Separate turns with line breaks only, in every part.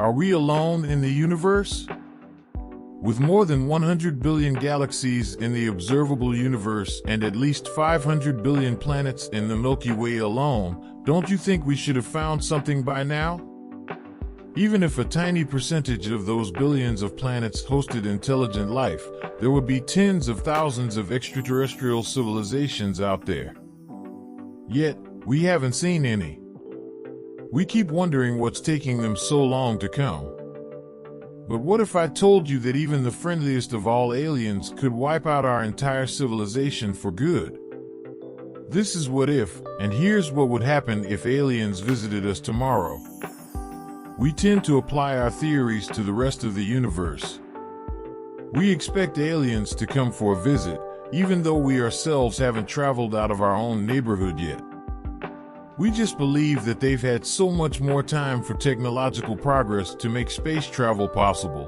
Are we alone in the universe? With more than 100 billion galaxies in the observable universe and at least 500 billion planets in the Milky Way alone, don't you think we should have found something by now? Even if a tiny percentage of those billions of planets hosted intelligent life, there would be tens of thousands of extraterrestrial civilizations out there. Yet, we haven't seen any. We keep wondering what's taking them so long to come. But what if I told you that even the friendliest of all aliens could wipe out our entire civilization for good? This is what if, and here's what would happen if aliens visited us tomorrow. We tend to apply our theories to the rest of the universe. We expect aliens to come for a visit, even though we ourselves haven't traveled out of our own neighborhood yet. We just believe that they've had so much more time for technological progress to make space travel possible.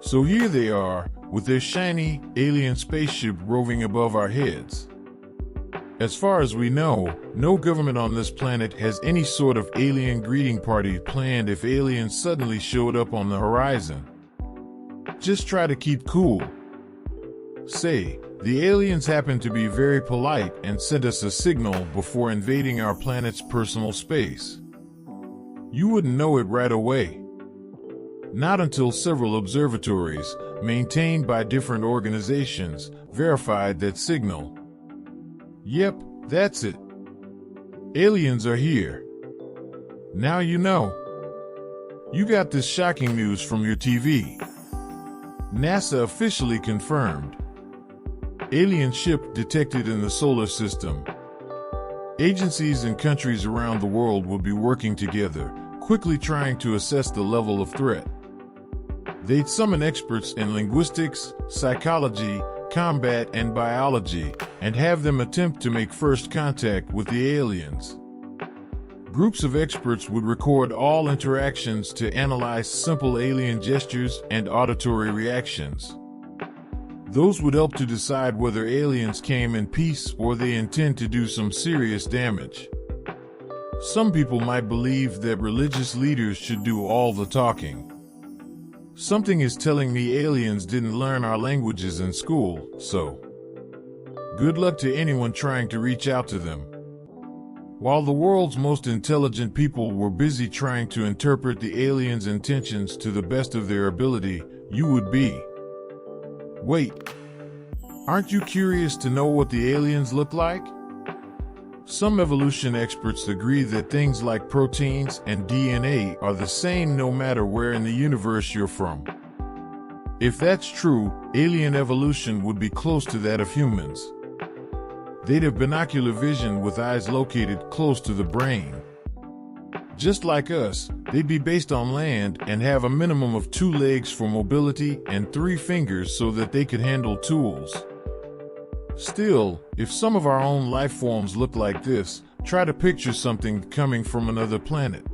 So here they are, with their shiny, alien spaceship roving above our heads. As far as we know, no government on this planet has any sort of alien greeting party planned if aliens suddenly showed up on the horizon. Just try to keep cool. Say, the aliens happen to be very polite and sent us a signal before invading our planet's personal space. You wouldn't know it right away. Not until several observatories, maintained by different organizations, verified that signal. Yep, that's it. Aliens are here. Now you know. You got this shocking news from your TV. NASA officially confirmed. Alien ship detected in the solar system. Agencies and countries around the world will be working together, quickly trying to assess the level of threat. They'd summon experts in linguistics, psychology, combat, and biology, and have them attempt to make first contact with the aliens. Groups of experts would record all interactions to analyze simple alien gestures and auditory reactions. Those would help to decide whether aliens came in peace or they intend to do some serious damage. Some people might believe that religious leaders should do all the talking. Something is telling me aliens didn't learn our languages in school, so good luck to anyone trying to reach out to them. While the world's most intelligent people were busy trying to interpret the aliens' intentions to the best of their ability, you would be. Wait, aren't you curious to know what the aliens look like? Some evolution experts agree that things like proteins and DNA are the same no matter where in the universe you're from. If that's true, alien evolution would be close to that of humans. They'd have binocular vision with eyes located close to the brain. Just like us, they'd be based on land and have a minimum of 2 legs for mobility and 3 fingers so that they could handle tools. Still, if some of our own life forms look like this, try to picture something coming from another planet.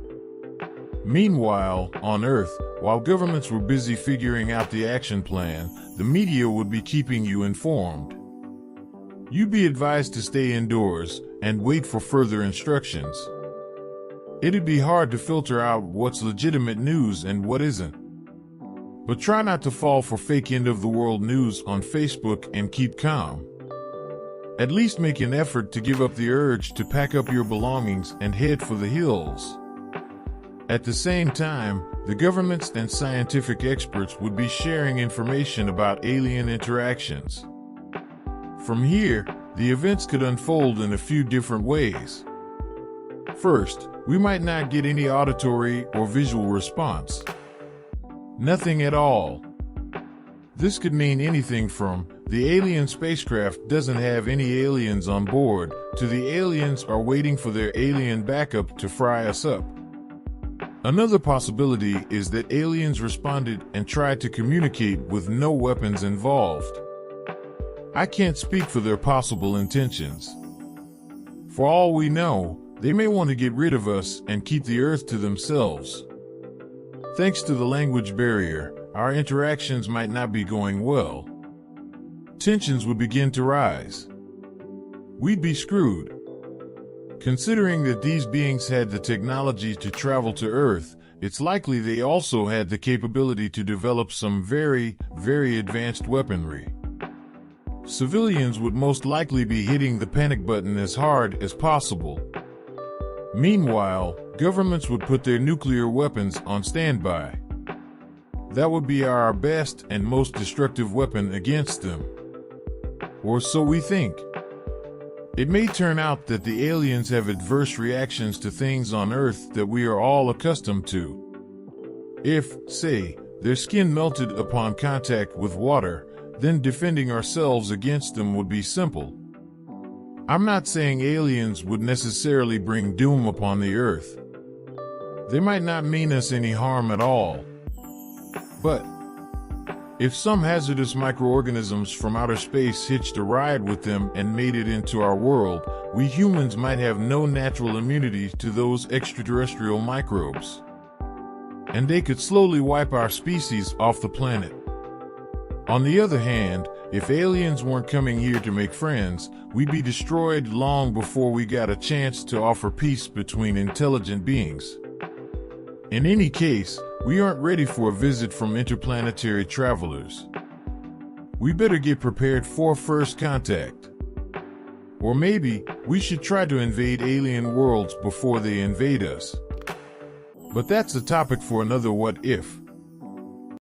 Meanwhile, on Earth, while governments were busy figuring out the action plan, the media would be keeping you informed. You'd be advised to stay indoors and wait for further instructions. It'd be hard to filter out what's legitimate news and what isn't. But try not to fall for fake end-of-the-world news on Facebook and keep calm. At least make an effort to give up the urge to pack up your belongings and head for the hills. At the same time, the governments and scientific experts would be sharing information about alien interactions. From here, the events could unfold in a few different ways. First, we might not get any auditory or visual response. Nothing at all. This could mean anything from the alien spacecraft doesn't have any aliens on board to the aliens are waiting for their alien backup to fry us up. Another possibility is that aliens responded and tried to communicate with no weapons involved. I can't speak for their possible intentions. For all we know, they may want to get rid of us and keep the Earth to themselves. Thanks to the language barrier, our interactions might not be going well. Tensions would begin to rise. We'd be screwed. Considering that these beings had the technology to travel to Earth, it's likely they also had the capability to develop some very, very advanced weaponry. Civilians would most likely be hitting the panic button as hard as possible. Meanwhile, governments would put their nuclear weapons on standby. That would be our best and most destructive weapon against them. Or so we think. It may turn out that the aliens have adverse reactions to things on Earth that we are all accustomed to. If, say, their skin melted upon contact with water, then defending ourselves against them would be simple. I'm not saying aliens would necessarily bring doom upon the Earth. They might not mean us any harm at all. But if some hazardous microorganisms from outer space hitched a ride with them and made it into our world, we humans might have no natural immunity to those extraterrestrial microbes. And they could slowly wipe our species off the planet. On the other hand, if aliens weren't coming here to make friends, we'd be destroyed long before we got a chance to offer peace between intelligent beings. In any case, we aren't ready for a visit from interplanetary travelers. We better get prepared for first contact. Or maybe we should try to invade alien worlds before they invade us. But that's a topic for another what if.